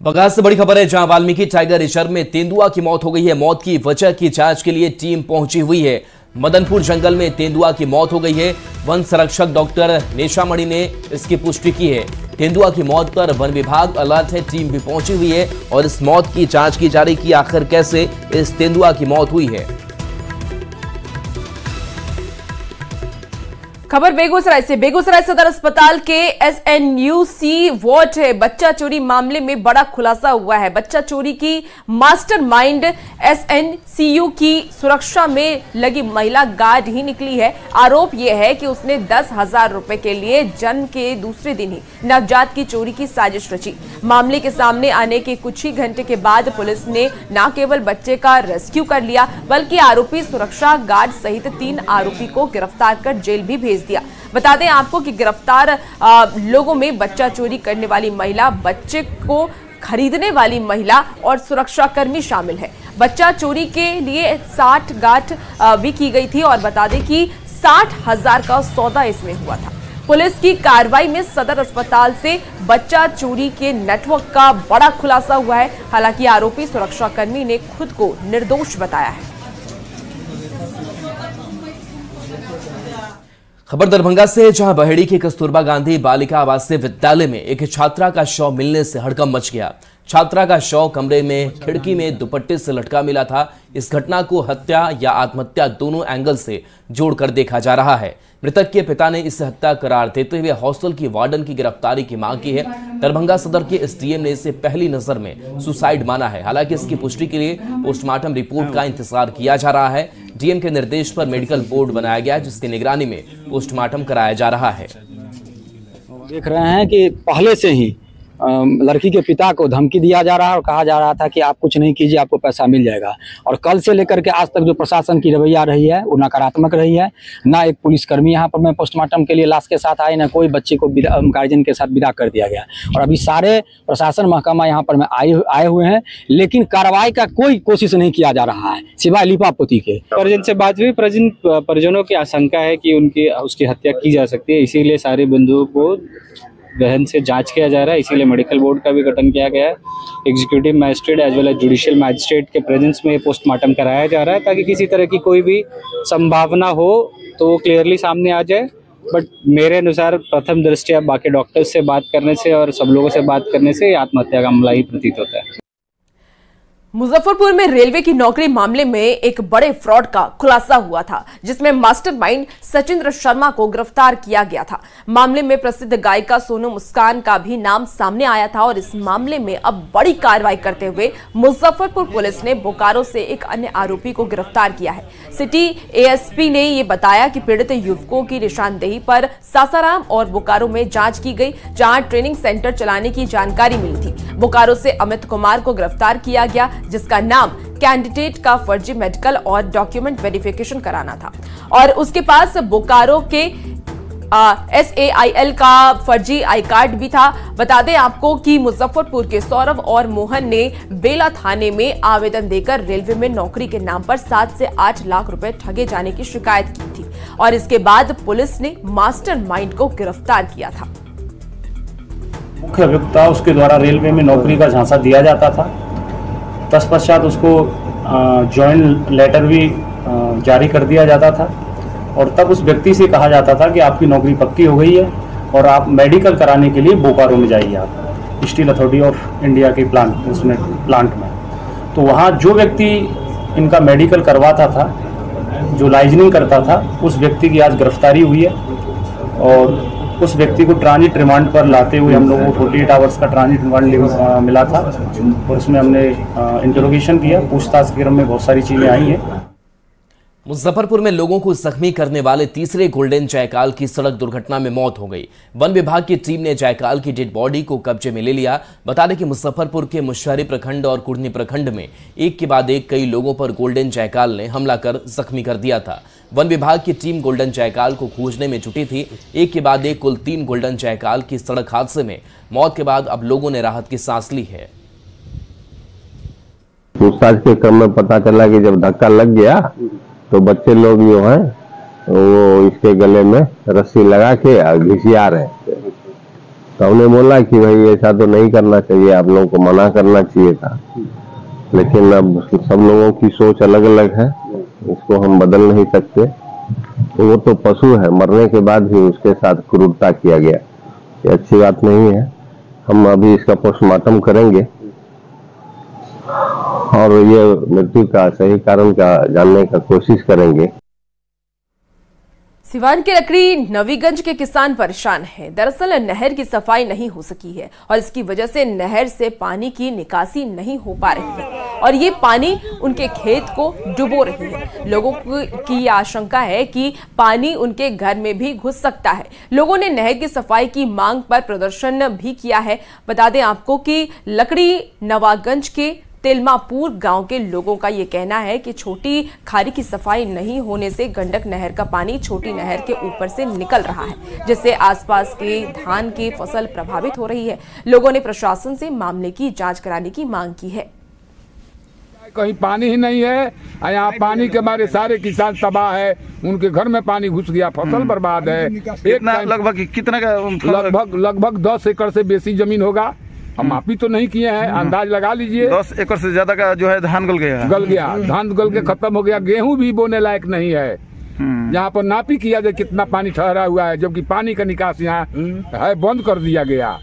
Bagasse से बड़ी खबर है, जहां वाल्मीकि टाइगर रिजर्व में तेंदुआ की मौत हो गई है। मौत की वजह की जांच के लिए टीम पहुंची हुई है। मदनपुर जंगल में तेंदुआ की मौत हो गई है। वन संरक्षक डॉक्टर नेशामणि ने इसकी पुष्टि की है। तेंदुआ की मौत पर वन विभाग अलर्ट है, टीम भी पहुंची हुई है और इस मौत की जांच की जा रही कि आखिर कैसे इस तेंदुआ की मौत हुई है। खबर बेगूसराय से। बेगूसराय सदर अस्पताल के SNUC वार्ड है। बच्चा चोरी मामले में बड़ा खुलासा हुआ है। बच्चा चोरी की मास्टरमाइंड SNCU की सुरक्षा में लगी महिला गार्ड ही निकली है। आरोप यह है कि उसने 10,000 रुपए के लिए जन्म के दूसरे दिन ही नवजात की चोरी की साजिश रची। मामले के सामने आने के कुछ ही घंटे के बाद पुलिस ने न केवल बच्चे का रेस्क्यू कर लिया, बल्कि आरोपी सुरक्षा गार्ड सहित 3 आरोपी को गिरफ्तार कर जेल भी भेज दिया। बता दें आपको कि गिरफ्तार लोगों में बच्चा चोरी करने वाली महिला, बच्चे को खरीदने वाली महिला और सुरक्षाकर्मी शामिल है। बच्चा चोरी के लिए 60 गांठ भी की गई थी और बता दें कि 60,000 का सौदा इसमें हुआ था। पुलिस की कार्रवाई में सदर अस्पताल से बच्चा चोरी के नेटवर्क का बड़ा खुलासा हुआ है। हालांकि आरोपी सुरक्षाकर्मी ने खुद को निर्दोष बताया है। खबर दरभंगा से, जहां बहेड़ी के कस्तूरबा गांधी बालिका आवासीय विद्यालय में एक छात्रा का शव मिलने से हड़कंप मच गया। छात्रा का शव कमरे में खिड़की में दुपट्टे से लटका मिला था। इस घटना को हत्या या आत्महत्या दोनों एंगल से जोड़कर देखा जा रहा है। मृतक के पिता ने इसे हत्या करार देते हुए हॉस्टल की वार्डन की गिरफ्तारी की मांग की है। दरभंगा सदर के SDM ने इसे पहली नजर में सुसाइड माना है। हालांकि इसकी पुष्टि के लिए पोस्टमार्टम रिपोर्ट का इंतजार किया जा रहा है। DM के निर्देश पर मेडिकल बोर्ड बनाया गया है, जिसकी निगरानी में पोस्टमार्टम कराया जा रहा है। देख रहे हैं कि पहले से ही लड़की के पिता को धमकी दिया जा रहा है और कहा जा रहा था कि आप कुछ नहीं कीजिए, आपको पैसा मिल जाएगा। और कल से लेकर के आज तक जो प्रशासन की रवैया रही है वो नकारात्मक रही है। ना एक पुलिसकर्मी यहाँ पर मैं पोस्टमार्टम के लिए लाश के साथ आए, ना कोई बच्चे को गार्जियन के साथ विदा कर दिया गया। और अभी सारे प्रशासन महकमा यहाँ पर आए हुए हैं, लेकिन कार्रवाई का कोई कोशिश नहीं किया जा रहा है सिवाय लिपापोती के। परिजन से बात हुई, परिजनों की आशंका है कि उसकी हत्या की जा सकती है, इसीलिए सारे बंधुओं को गहन से जांच किया जा रहा है। इसीलिए मेडिकल बोर्ड का भी गठन किया गया है। Executive magistrate as well as judicial magistrate के प्रेजेंस में पोस्टमार्टम कराया जा रहा है, ताकि किसी तरह की कोई भी संभावना हो तो वो क्लियरली सामने आ जाए। बट मेरे अनुसार प्रथम दृष्टया बाकी डॉक्टर्स से बात करने से और सब लोगों से बात करने से आत्महत्या का मामला ही प्रतीत होता है। मुजफ्फरपुर में रेलवे की नौकरी मामले में एक बड़े फ्रॉड का खुलासा हुआ था, जिसमें मास्टरमाइंड सचिंद्र शर्मा को गिरफ्तार किया गया था। मामले में प्रसिद्ध गायिका सोनू मुस्कान का भी नाम सामने आया था और इस मामले में अब बड़ी कार्रवाई करते हुए मुजफ्फरपुर पुलिस ने बोकारो से एक अन्य आरोपी को गिरफ्तार किया है। सिटी ASP ने यह बताया कि पीड़ित युवकों की निशानदेही पर सासाराम और बोकारो में जांच की गई, जहां ट्रेनिंग सेंटर चलाने की जानकारी मिली थी। बोकारो से अमित कुमार को गिरफ्तार किया गया, जिसका नाम कैंडिडेट का फर्जी मेडिकल और डॉक्यूमेंट वेरिफिकेशन कराना था और उसके पास बोकारो के SAIL का फर्जी आई कार्ड भी था। बता दें आपको कि मुजफ्फरपुर के सौरभ और मोहन ने बेला थाने में आवेदन देकर रेलवे में नौकरी के नाम पर 7 से 8 लाख रुपए ठगे जाने की शिकायत की थी और इसके बाद पुलिस ने मास्टरमाइंड को गिरफ्तार किया था। मुख्य अभियुक्त था, उसके द्वारा रेलवे में नौकरी का झांसा दिया जाता था। तत्पश्चात उसको जॉइंट लेटर भी जारी कर दिया जाता था और तब उस व्यक्ति से कहा जाता था कि आपकी नौकरी पक्की हो गई है और आप मेडिकल कराने के लिए बोकारो में जाइए, आप स्टील अथॉरिटी ऑफ इंडिया के प्लांट में। तो वहाँ जो व्यक्ति इनका मेडिकल करवाता था, जो लाइजनिंग करता था, उस व्यक्ति की आज गिरफ्तारी हुई है और उस व्यक्ति को ट्रांजिट रिमांड पर लाते हुए हम लोगों को 48 आवर्स का ट्रांजिट रिमांड मिला था और उसमें हमने इंटरोगेशन किया। पूछताछ के क्रम में बहुत सारी चीजें आई हैं। मुजफ्फरपुर में लोगों को जख्मी करने वाले तीसरे गोल्डन जयकाल की सड़क दुर्घटना में मौत हो गई। वन विभाग की टीम ने जयकाल की डेड बॉडी को कब्जे में ले लिया। बता दें कि मुजफ्फरपुर के मुशहरी प्रखंड और कुर्नी प्रखंड में एक के बाद एक कई लोगों पर गोल्डन जयकाल ने हमला कर जख्मी कर दिया था। वन विभाग की टीम गोल्डन जयकाल को खोजने में जुटी थी। एक के बाद एक कुल 3 गोल्डन जयकाल की सड़क हादसे में मौत के बाद अब लोगों ने राहत की सांस ली है। पूछताछ के क्रम में पता चला कि जब धक्का लग गया तो बच्चे लोग जो हैं वो इसके गले में रस्सी लगा के घिसिया रहे थे। तो हमने बोला कि भाई ऐसा तो नहीं करना चाहिए, आप लोगों को मना करना चाहिए था, लेकिन अब सब लोगों की सोच अलग अलग है, इसको हम बदल नहीं सकते। तो वो तो पशु है, मरने के बाद भी उसके साथ क्रूरता किया गया, ये अच्छी बात नहीं है। हम अभी इसका पोस्टमार्टम करेंगे और ये मृत्यु का सही कारण का जानने का कोशिश करेंगे। सिवान के लकड़ी नवीगंज के किसान परेशान हैं। दरअसल नहर की सफाई नहीं हो सकी है और इसकी वजह से नहर से पानी की निकासी नहीं हो पा रही है और ये पानी उनके खेत को डुबो रही है। लोगों की आशंका है कि पानी उनके घर में भी घुस सकता है। लोगों ने नहर की सफाई की मांग पर प्रदर्शन भी किया है। बता दें आपको कि लकड़ी नवागंज के तिलमापुर गांव के लोगों का ये कहना है कि छोटी खारी की सफाई नहीं होने से गंडक नहर का पानी छोटी नहर के ऊपर से निकल रहा है, जिससे आसपास के धान की फसल प्रभावित हो रही है। लोगों ने प्रशासन से मामले की जांच कराने की मांग की है। कहीं पानी ही नहीं है, यहाँ पानी के मारे सारे किसान तबाह है, उनके घर में पानी घुस गया, फसल बर्बाद है। एक लगभग कितना का लगभग 10 एकड़ से बेसी जमीन होगा। हम मापी तो नहीं किए हैं, अंदाज लगा लीजिए। 10 एकड़ से ज्यादा का जो है धान गल गया धान गल के खत्म हो गया। गेहूं भी बोने लायक नहीं है। यहाँ पर नापी किया जाए कितना पानी ठहरा हुआ है, जबकि पानी का निकास यहाँ है बंद कर दिया गया।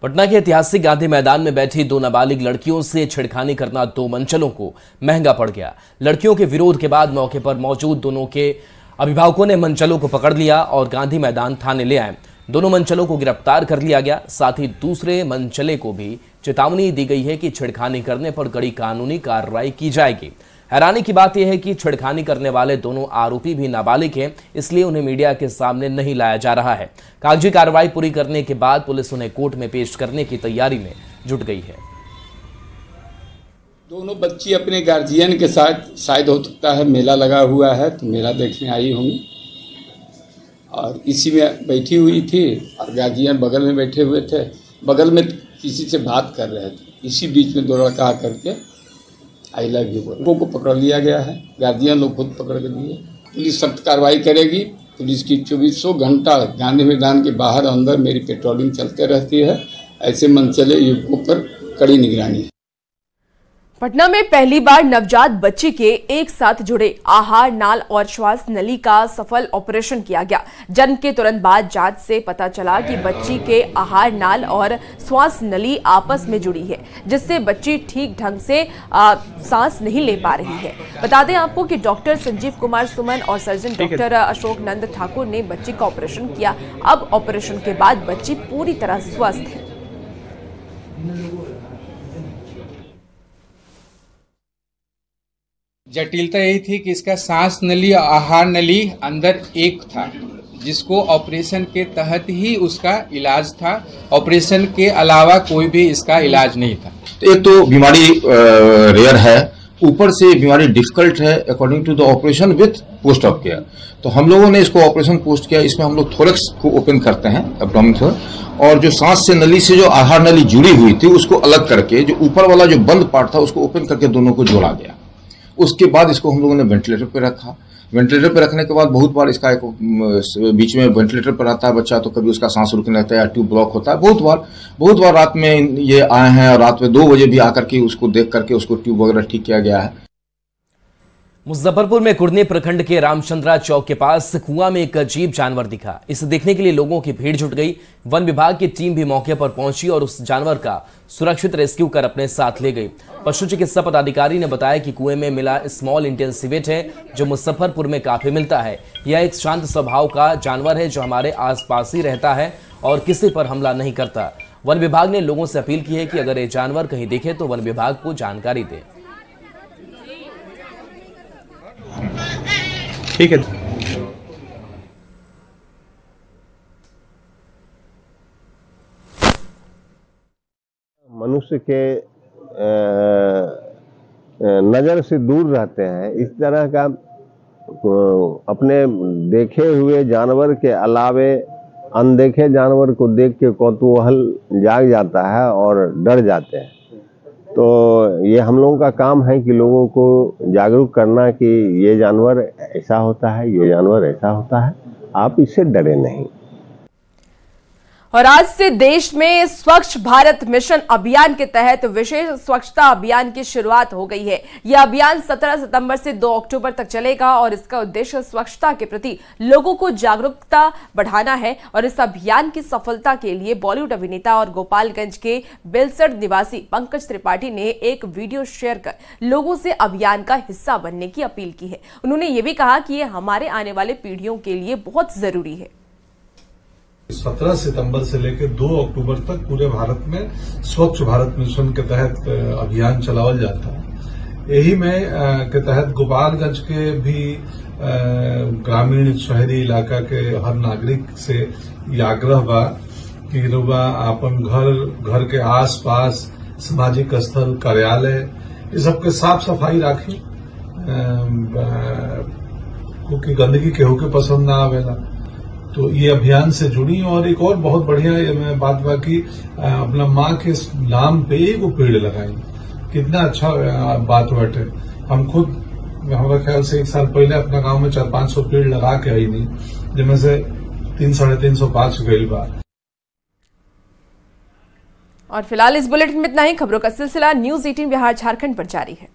पटना के ऐतिहासिक गांधी मैदान में बैठी दो नाबालिग लड़कियों से छेड़खानी करना दो मंचलों को महंगा पड़ गया। लड़कियों के विरोध के बाद मौके पर मौजूद दोनों के अभिभावकों ने मंचलों को पकड़ लिया और गांधी मैदान थाने ले आए। दोनों मंचलों को गिरफ्तार कर लिया गया। साथ ही दूसरे मंचले को भी चेतावनी दी गई है कि छेड़खानी करने पर कड़ी कानूनी कार्रवाई की जाएगी। हैरानी की बात यह है कि छेड़खानी करने वाले दोनों आरोपी भी नाबालिग हैं, इसलिए उन्हें मीडिया के सामने नहीं लाया जा रहा है। कागजी कार्रवाई पूरी करने के बाद पुलिस उन्हें कोर्ट में पेश करने की तैयारी में जुट गई है। दोनों बच्ची अपने गार्जियन के साथ शायद हो सकता है मेला लगा हुआ है तो मेला देखने आई होंगी और इसी में बैठी हुई थी और गार्जियन बगल में बैठे हुए थे। बगल में किसी से बात कर रहे थे, इसी बीच में दो लड़का करके आई लव यू बोल। को पकड़ लिया गया है, गार्जियन लोग खुद पकड़ के लिए। पुलिस सख्त कार्रवाई करेगी। पुलिस की 2400 घंटा गांधी मैदान के बाहर अंदर मेरी पेट्रोलिंग चलते रहती है। ऐसे मनचले युवकों पर कड़ी निगरानी है। पटना में पहली बार नवजात बच्ची के एक साथ जुड़े आहार नाल और श्वास नली का सफल ऑपरेशन किया गया। जन्म के तुरंत बाद जांच से पता चला कि बच्ची के आहार नाल और श्वास नली आपस में जुड़ी है, जिससे बच्ची ठीक ढंग से सांस नहीं ले पा रही है। बता दें आपको कि डॉक्टर संजीव कुमार सुमन और सर्जन डॉक्टर अशोक नंद ठाकुर ने बच्ची का ऑपरेशन किया। अब ऑपरेशन के बाद बच्ची पूरी तरह स्वस्थ है। जटिलता यही थी कि इसका सांस नली और आहार नली अंदर एक था, जिसको ऑपरेशन के तहत ही उसका इलाज था। ऑपरेशन के अलावा कोई भी इसका इलाज नहीं था। तो एक तो बीमारी रेयर है, ऊपर से बीमारी डिफिकल्ट है according to the operation with post of care. तो हम लोगों ने इसको ऑपरेशन पोस्ट किया। इसमें हम लोग थोरेक्स को ओपन करते हैं, एब्डोमेन थोरेक्स, और जो सांस से नली से जो आहार नली जुड़ी हुई थी उसको अलग करके जो ऊपर वाला जो बंद पार्ट था उसको ओपन करके दोनों को जोड़ा गया। उसके बाद इसको हम लोगों ने वेंटिलेटर पे रखा। वेंटिलेटर पे रखने के बाद बहुत बार इसका एक बीच में वेंटिलेटर पर रहता है बच्चा, तो कभी उसका सांस रुकने लगता है या ट्यूब ब्लॉक होता है। बहुत बार रात में ये आए हैं और रात में 2 बजे भी आकर के उसको देख करके उसको ट्यूब वगैरह ठीक किया गया है। मुजफ्फरपुर में कुर्नी प्रखंड के रामचंद्रा चौक के पास कुआं में एक अजीब जानवर दिखा। इसे देखने के लिए लोगों की भीड़ जुट गई। वन विभाग की टीम भी मौके पर पहुंची और उस जानवर का सुरक्षित रेस्क्यू कर अपने साथ ले गई। पशु चिकित्सा पदाधिकारी ने बताया कि कुएं में मिला स्मॉल इंडियन सिवेट है, जो मुजफ्फरपुर में काफी मिलता है। यह एक शांत स्वभाव का जानवर है जो हमारे आसपास ही रहता है और किसी पर हमला नहीं करता। वन विभाग ने लोगों से अपील की है कि अगर ये जानवर कहीं दिखे तो वन विभाग को जानकारी दे। ठीक है। मनुष्य के नजर से दूर रहते हैं। इस तरह का अपने देखे हुए जानवर के अलावे अनदेखे जानवर को देख के कौतूहल जाग जाता है और डर जाते हैं। तो ये हम लोगों का काम है कि लोगों को जागरूक करना कि ये जानवर ऐसा होता है, ये जानवर ऐसा होता है, आप इससे डरे नहीं। और आज से देश में स्वच्छ भारत मिशन अभियान के तहत विशेष स्वच्छता अभियान की शुरुआत हो गई है। यह अभियान 17 सितंबर से 2 अक्टूबर तक चलेगा और इसका उद्देश्य स्वच्छता के प्रति लोगों को जागरूकता बढ़ाना है। और इस अभियान की सफलता के लिए बॉलीवुड अभिनेता और गोपालगंज के बेलसर निवासी पंकज त्रिपाठी ने एक वीडियो शेयर कर लोगों से अभियान का हिस्सा बनने की अपील की है। उन्होंने ये भी कहा कि यह हमारे आने वाले पीढ़ियों के लिए बहुत जरूरी है। 17 सितंबर से लेकर 2 अक्टूबर तक पूरे भारत में स्वच्छ भारत मिशन के तहत अभियान चलावल जाता है। यही में के तहत गोपालगंज के भी ग्रामीण शहरी इलाका के हर नागरिक से ये आग्रह बा कि रुआ अपन घर के आस पास सामाजिक स्थल कार्यालय ये सबके साफ सफाई राखी, क्योंकि गंदगी केहू के पसंद ना आवेला। तो ये अभियान से जुड़ी। और एक और बहुत बढ़िया बात बा कि अपना माँ के नाम पे एक पेड़ लगाई, कितना अच्छा बात बाटे। हम खुद हमारे ख्याल से 1 साल पहले अपना गांव में 400-500 पेड़ लगा के आई नहीं, जिनमें से 300-350 गई बा। और फिलहाल इस बुलेटिन में इतना ही। खबरों का सिलसिला न्यूज़ 18 बिहार झारखंड पर जारी है।